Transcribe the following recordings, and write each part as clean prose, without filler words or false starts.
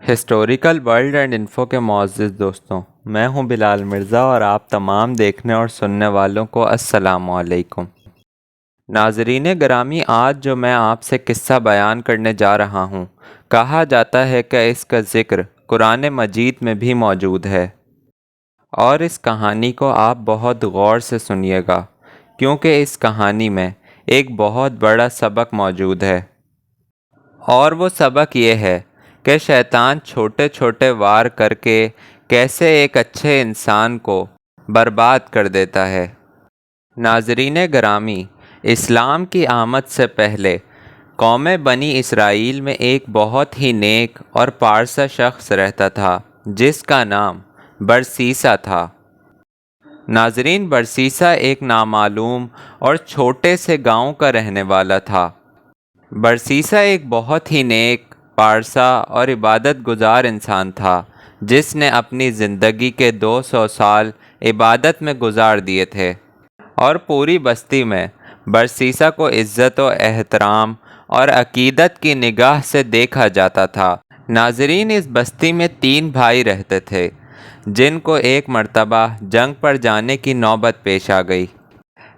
Historical world and info کے معزز دوستوں، میں ہوں بلال مرزا اور آپ تمام دیکھنے اور سننے والوں کو السلام علیکم۔ ناظرین گرامی، آج جو میں آپ سے قصہ بیان کرنے جا رہا ہوں، کہا جاتا ہے کہ اس کا ذکر قرآن مجید میں بھی موجود ہے، اور اس کہانی کو آپ بہت غور سے سنیے گا، کیونکہ اس کہانی میں ایک بہت بڑا سبق موجود ہے، اور وہ سبق یہ ہے کہ شیطان چھوٹے چھوٹے وار کر کے کیسے ایک اچھے انسان کو برباد کر دیتا ہے۔ ناظرین گرامی، اسلام کی آمد سے پہلے قوم بنی اسرائیل میں ایک بہت ہی نیک اور پارسا شخص رہتا تھا جس کا نام برسیسا تھا۔ ناظرین، برسیسا ایک نامعلوم اور چھوٹے سے گاؤں کا رہنے والا تھا۔ برسیسا ایک بہت ہی نیک، پارسا اور عبادت گزار انسان تھا جس نے اپنی زندگی کے 200 سال عبادت میں گزار دیے تھے، اور پوری بستی میں برسیسا کو عزت و احترام اور عقیدت کی نگاہ سے دیکھا جاتا تھا۔ ناظرین، اس بستی میں 3 بھائی رہتے تھے جن کو ایک مرتبہ جنگ پر جانے کی نوبت پیش آ گئی،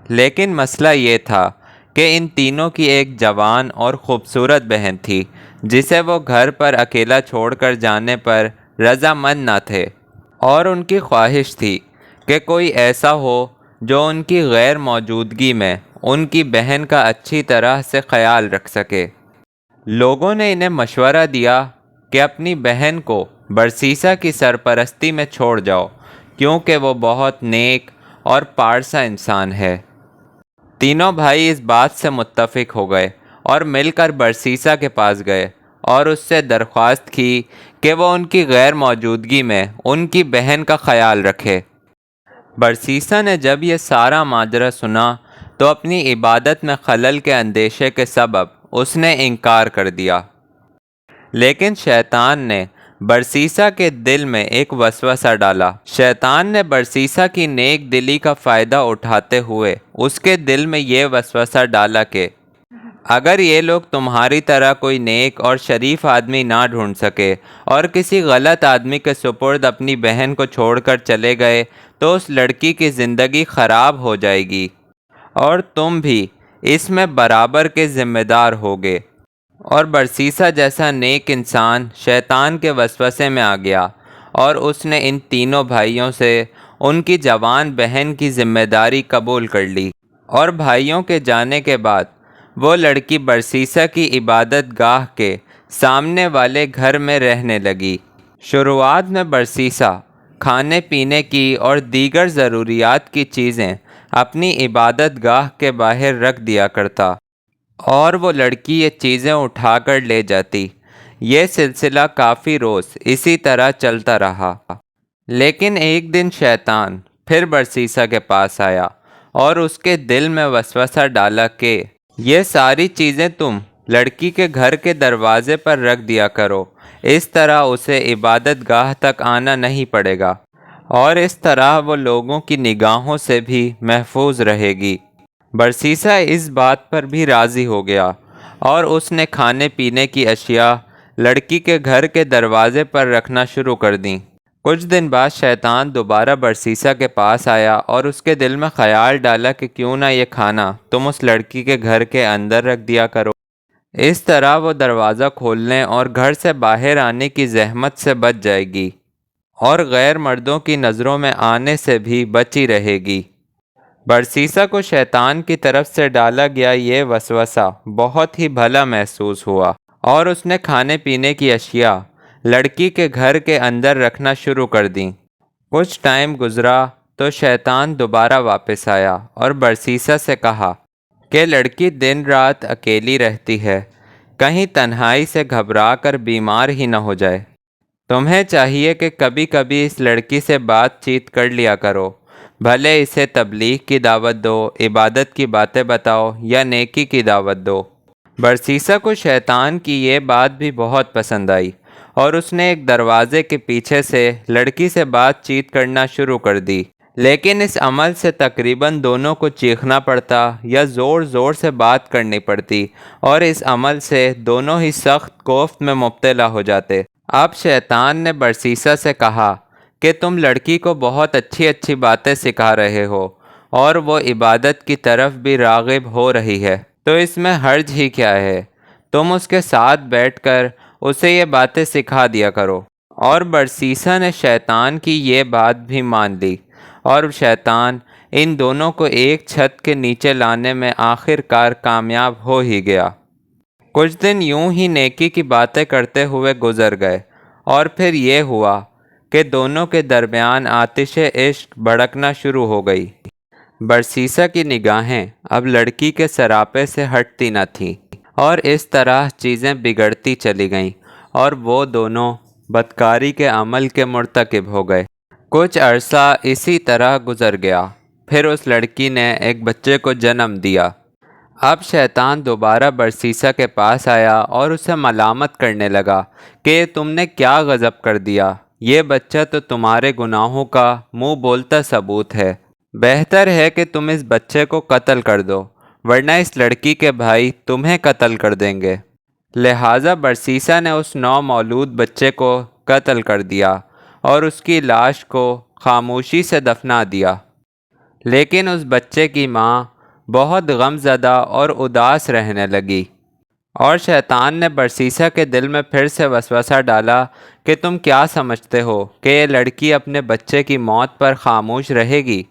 لیکن مسئلہ یہ تھا کہ ان تینوں کی ایک جوان اور خوبصورت بہن تھی جسے وہ گھر پر اکیلا چھوڑ کر جانے پر رضامند نہ تھے، اور ان کی خواہش تھی کہ کوئی ایسا ہو جو ان کی غیر موجودگی میں ان کی بہن کا اچھی طرح سے خیال رکھ سکے۔ لوگوں نے انہیں مشورہ دیا کہ اپنی بہن کو برسیسا کی سرپرستی میں چھوڑ جاؤ، کیونکہ وہ بہت نیک اور پارسا انسان ہے۔ تینوں بھائی اس بات سے متفق ہو گئے اور مل کر برسیسا کے پاس گئے اور اس سے درخواست کی کہ وہ ان کی غیر موجودگی میں ان کی بہن کا خیال رکھے۔ برسیسا نے جب یہ سارا ماجرا سنا تو اپنی عبادت میں خلل کے اندیشے کے سبب اس نے انکار کر دیا، لیکن شیطان نے برسیسا کے دل میں ایک وسوسہ ڈالا۔ شیطان نے برسیسا کی نیک دلی کا فائدہ اٹھاتے ہوئے اس کے دل میں یہ وسوسہ ڈالا کہ اگر یہ لوگ تمہاری طرح کوئی نیک اور شریف آدمی نہ ڈھونڈ سکے اور کسی غلط آدمی کے سپرد اپنی بہن کو چھوڑ کر چلے گئے تو اس لڑکی کی زندگی خراب ہو جائے گی، اور تم بھی اس میں برابر کے ذمہ دار ہوگے۔ اور برسیسا جیسا نیک انسان شیطان کے وسوسے میں آ گیا، اور اس نے ان تینوں بھائیوں سے ان کی جوان بہن کی ذمہ داری قبول کر لی، اور بھائیوں کے جانے کے بعد وہ لڑکی برسیسا کی عبادت گاہ کے سامنے والے گھر میں رہنے لگی۔ شروعات میں برسیسا کھانے پینے کی اور دیگر ضروریات کی چیزیں اپنی عبادت گاہ کے باہر رکھ دیا کرتا، اور وہ لڑکی یہ چیزیں اٹھا کر لے جاتی۔ یہ سلسلہ کافی روز اسی طرح چلتا رہا، لیکن ایک دن شیطان پھر برسیسا کے پاس آیا اور اس کے دل میں وسوسہ ڈالا کہ یہ ساری چیزیں تم لڑکی کے گھر کے دروازے پر رکھ دیا کرو، اس طرح اسے عبادت گاہ تک آنا نہیں پڑے گا، اور اس طرح وہ لوگوں کی نگاہوں سے بھی محفوظ رہے گی۔ برسیسا اس بات پر بھی راضی ہو گیا، اور اس نے کھانے پینے کی اشیاء لڑکی کے گھر کے دروازے پر رکھنا شروع کر دیں۔ کچھ دن بعد شیطان دوبارہ برسیسا کے پاس آیا اور اس کے دل میں خیال ڈالا کہ کیوں نہ یہ کھانا تم اس لڑکی کے گھر کے اندر رکھ دیا کرو، اس طرح وہ دروازہ کھولنے اور گھر سے باہر آنے کی زحمت سے بچ جائے گی، اور غیر مردوں کی نظروں میں آنے سے بھی بچی رہے گی۔ برسیسا کو شیطان کی طرف سے ڈالا گیا یہ وسوسہ بہت ہی بھلا محسوس ہوا، اور اس نے کھانے پینے کی اشیاء لڑکی کے گھر کے اندر رکھنا شروع کر دیں۔ کچھ ٹائم گزرا تو شیطان دوبارہ واپس آیا اور برسیسا سے کہا کہ لڑکی دن رات اکیلی رہتی ہے، کہیں تنہائی سے گھبرا کر بیمار ہی نہ ہو جائے۔ تمہیں چاہیے کہ کبھی کبھی اس لڑکی سے بات چیت کر لیا کرو، بھلے اسے تبلیغ کی دعوت دو، عبادت کی باتیں بتاؤ یا نیکی کی دعوت دو۔ برسیسا کو شیطان کی یہ بات بھی بہت پسند آئی، اور اس نے ایک دروازے کے پیچھے سے لڑکی سے بات چیت کرنا شروع کر دی، لیکن اس عمل سے تقریباً دونوں کو چیخنا پڑتا یا زور زور سے بات کرنی پڑتی، اور اس عمل سے دونوں ہی سخت کوفت میں مبتلا ہو جاتے۔ اب شیطان نے برسیسا سے کہا کہ تم لڑکی کو بہت اچھی اچھی باتیں سکھا رہے ہو اور وہ عبادت کی طرف بھی راغب ہو رہی ہے، تو اس میں حرج ہی کیا ہے؟ تم اس کے ساتھ بیٹھ کر اسے یہ باتیں سکھا دیا کرو۔ اور برسیسا نے شیطان کی یہ بات بھی مان لی، اور شیطان ان دونوں کو ایک چھت کے نیچے لانے میں آخر کار کامیاب ہو ہی گیا۔ کچھ دن یوں ہی نیکی کی باتیں کرتے ہوئے گزر گئے، اور پھر یہ ہوا کہ دونوں کے درمیان آتش عشق بھڑکنا شروع ہو گئی۔ برسیسا کی نگاہیں اب لڑکی کے سراپے سے ہٹتی نہ تھیں، اور اس طرح چیزیں بگڑتی چلی گئیں، اور وہ دونوں بدکاری کے عمل کے مرتکب ہو گئے۔ کچھ عرصہ اسی طرح گزر گیا، پھر اس لڑکی نے ایک بچے کو جنم دیا۔ اب شیطان دوبارہ برسیسا کے پاس آیا اور اسے ملامت کرنے لگا کہ تم نے کیا غضب کر دیا، یہ بچہ تو تمہارے گناہوں کا منہ بولتا ثبوت ہے، بہتر ہے کہ تم اس بچے کو قتل کر دو، ورنہ اس لڑکی کے بھائی تمہیں قتل کر دیں گے۔ لہٰذا برسیسا نے اس نو مولود بچے کو قتل کر دیا اور اس کی لاش کو خاموشی سے دفنا دیا۔ لیکن اس بچے کی ماں بہت غم زدہ اور اداس رہنے لگی، اور شیطان نے برسیسا کے دل میں پھر سے وسوسہ ڈالا کہ تم کیا سمجھتے ہو کہ یہ لڑکی اپنے بچے کی موت پر خاموش رہے گی،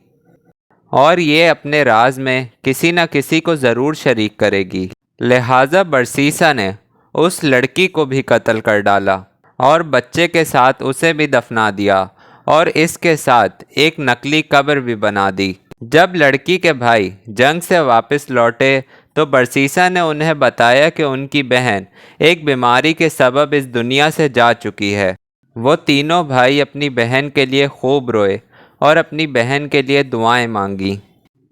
اور یہ اپنے راز میں کسی نہ کسی کو ضرور شریک کرے گی۔ لہٰذا برسیسا نے اس لڑکی کو بھی قتل کر ڈالا اور بچے کے ساتھ اسے بھی دفنا دیا، اور اس کے ساتھ ایک نقلی قبر بھی بنا دی۔ جب لڑکی کے بھائی جنگ سے واپس لوٹے تو برسیسا نے انہیں بتایا کہ ان کی بہن ایک بیماری کے سبب اس دنیا سے جا چکی ہے۔ وہ تینوں بھائی اپنی بہن کے لیے خوب روئے اور اپنی بہن کے لیے دعائیں مانگیں۔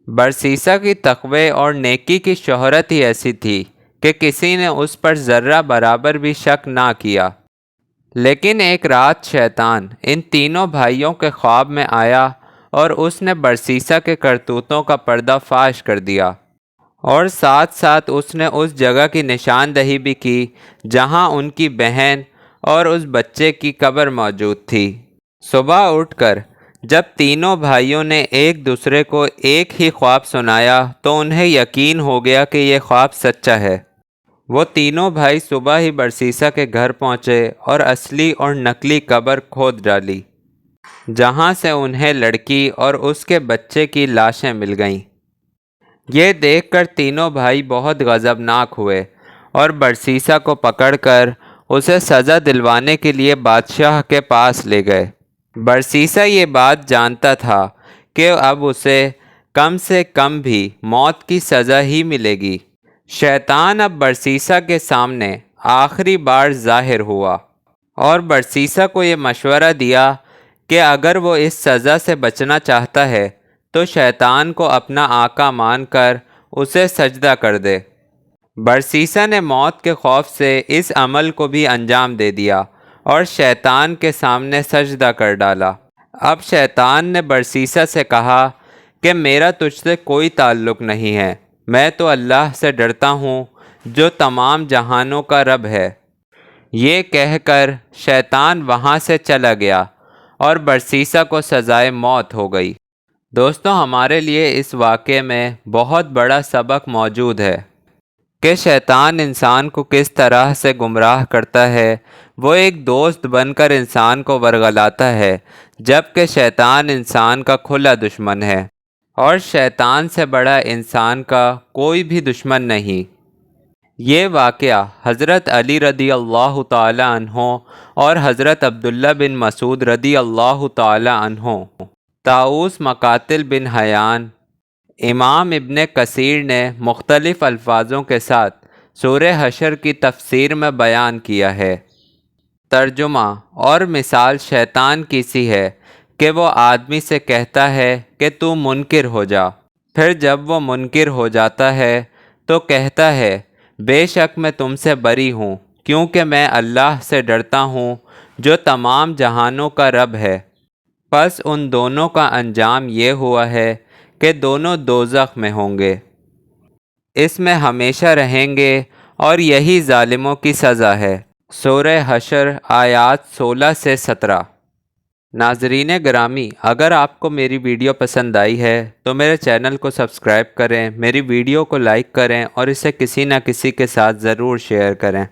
برسیسا کی تقوی اور نیکی کی شہرت ہی ایسی تھی کہ کسی نے اس پر ذرہ برابر بھی شک نہ کیا۔ لیکن ایک رات شیطان ان تینوں بھائیوں کے خواب میں آیا اور اس نے برسیسا کے کرتوتوں کا پردہ فاش کر دیا، اور ساتھ ساتھ اس نے اس جگہ کی نشاندہی بھی کی جہاں ان کی بہن اور اس بچے کی قبر موجود تھی۔ صبح اٹھ کر جب تینوں بھائیوں نے ایک دوسرے کو ایک ہی خواب سنایا تو انہیں یقین ہو گیا کہ یہ خواب سچا ہے۔ وہ تینوں بھائی صبح ہی برسیسا کے گھر پہنچے اور اصلی اور نقلی قبر کھود ڈالی، جہاں سے انہیں لڑکی اور اس کے بچے کی لاشیں مل گئیں۔ یہ دیکھ کر تینوں بھائی بہت غضبناک ہوئے اور برسیسا کو پکڑ کر اسے سزا دلوانے کے لیے بادشاہ کے پاس لے گئے۔ برسیسا یہ بات جانتا تھا کہ اب اسے کم سے کم بھی موت کی سزا ہی ملے گی۔ شیطان اب برسیسا کے سامنے آخری بار ظاہر ہوا اور برسیسا کو یہ مشورہ دیا کہ اگر وہ اس سزا سے بچنا چاہتا ہے تو شیطان کو اپنا آقا مان کر اسے سجدہ کر دے۔ برسیسا نے موت کے خوف سے اس عمل کو بھی انجام دے دیا اور شیطان کے سامنے سجدہ کر ڈالا۔ اب شیطان نے برسیسا سے کہا کہ میرا تجھ سے کوئی تعلق نہیں ہے، میں تو اللہ سے ڈرتا ہوں جو تمام جہانوں کا رب ہے۔ یہ کہہ کر شیطان وہاں سے چلا گیا اور برسیسا کو سزائے موت ہو گئی۔ دوستو، ہمارے لیے اس واقعے میں بہت بڑا سبق موجود ہے کہ شیطان انسان کو کس طرح سے گمراہ کرتا ہے۔ وہ ایک دوست بن کر انسان کو ورغلاتا ہے، جبکہ شیطان انسان کا کھلا دشمن ہے، اور شیطان سے بڑا انسان کا کوئی بھی دشمن نہیں۔ یہ واقعہ حضرت علی رضی اللہ تعالی عنہ اور حضرت عبداللہ بن مسعود رضی اللہ تعالی عنہ، طاؤس مقاتل بن حیان، امام ابن کثیر نے مختلف الفاظوں کے ساتھ سورہ حشر کی تفسیر میں بیان کیا ہے۔ ترجمہ اور مثال شیطان کی سی ہے کہ وہ آدمی سے کہتا ہے کہ تو منکر ہو جا، پھر جب وہ منکر ہو جاتا ہے تو کہتا ہے بے شک میں تم سے بری ہوں، کیونکہ میں اللہ سے ڈرتا ہوں جو تمام جہانوں کا رب ہے۔ پس ان دونوں کا انجام یہ ہوا ہے کہ دونوں دوزخ میں ہوں گے، اس میں ہمیشہ رہیں گے، اور یہی ظالموں کی سزا ہے۔ سورہ حشر آیات 16 سے 17۔ ناظرین گرامی، اگر آپ کو میری ویڈیو پسند آئی ہے تو میرے چینل کو سبسکرائب کریں، میری ویڈیو کو لائک کریں اور اسے کسی نہ کسی کے ساتھ ضرور شیئر کریں۔